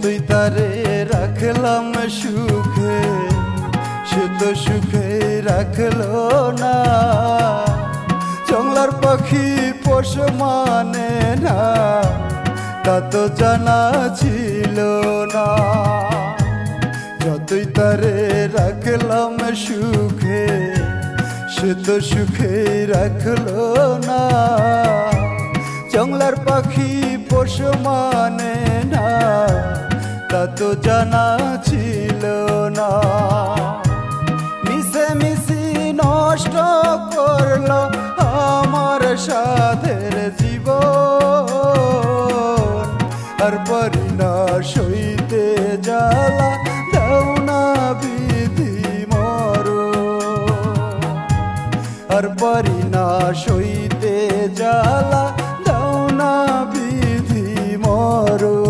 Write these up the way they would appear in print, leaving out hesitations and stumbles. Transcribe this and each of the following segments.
যতই তারে রাখলাম সুখে সে তো সুখে রাখলো না। জংলার পাখি পোষ মানে না তা তো জানা ছিল না। যতই তারে রাখলাম সুখে সে তো সুখে রাখলো না। জংলার পাখি পোষ মানে না তা তো জানা ছিল না। মিশে মিশি নষ্ট করলো আমার সাধের জীবন। আর পারি না সইতে জ্বালা দাও না বিধি মরণ। আর পারি না সইতে জ্বালা দাও না বিধি মরণ।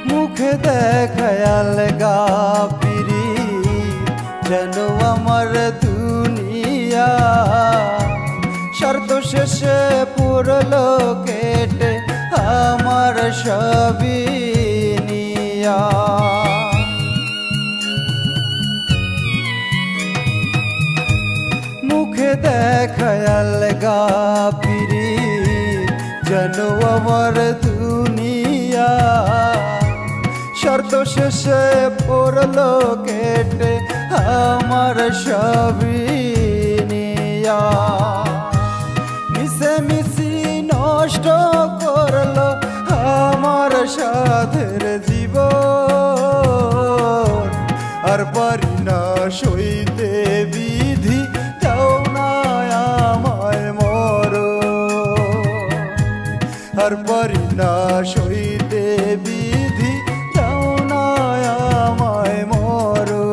মুখে দেখায়াল গা পিরি যেন আমার দুনিয়া। শর্ত শেষে পুরলো কেটে আমার সবই নিয়া। মুখে দেখায়াল গা পিরি যেন আমার দুনিয়া। শর্ত শেষে পড়লো কেটে আমার সবই নিয়া। মিশে মিশি নষ্ট করলো আমার সাধের জীবন। আর পারি না সইতে বিধি দাও না আমায় মরণ। আর পারি না সইতে বিধি দাও না আমায় মরণ।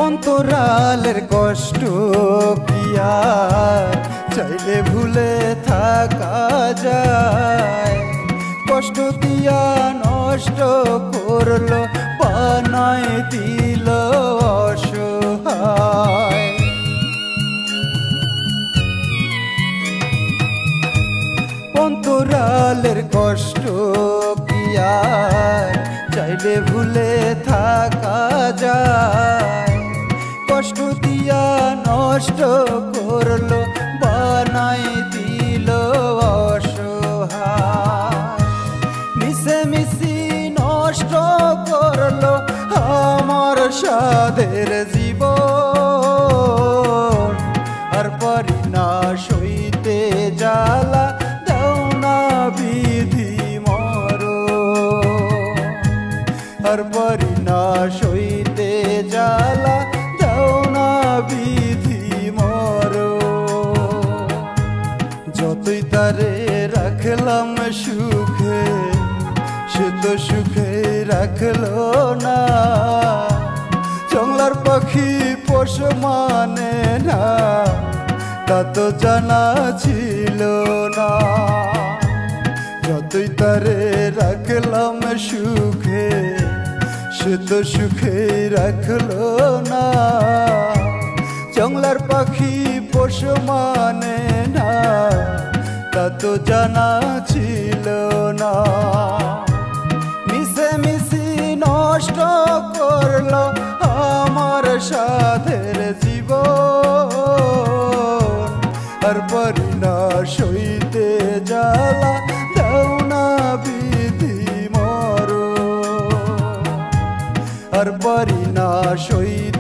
অন্তরালের কষ্ট কি আর চাইলে ভুলে থাকা যায়। কষ্ট দিয়া নষ্ট করলো বানায় দিল অসহায়। অন্তরালের কষ্ট কি আর চাইলে ভুলে থাকা যায়। কষ্ট দিয়া নষ্ট করলো বানাই দিল অসহায়। মিশে মিশি নষ্ট করলো আমার সাধের জীবন। আর পারি না সইতে জ্বালা দাও না বিধি মরণ। আর পারি না সইতে জ্বালা দাও না বিধি মরণ। যতই তারে রাখলাম সুখে সে তো সুখে রাখলো না। জংলার পাখি পোষ মানে না তা তো জানা ছিল না। যতই তারে রাখলাম সুখে সে তো সুখে রাখলো না। জংলার পাখি পোষ মানে না তা তো জানা ছিল না। মিশে মিশি নষ্ট করলো সাধের জীবন আর পারি না সইতে জ্বালা দাও না বিধি মরণ আর পারি না সইতে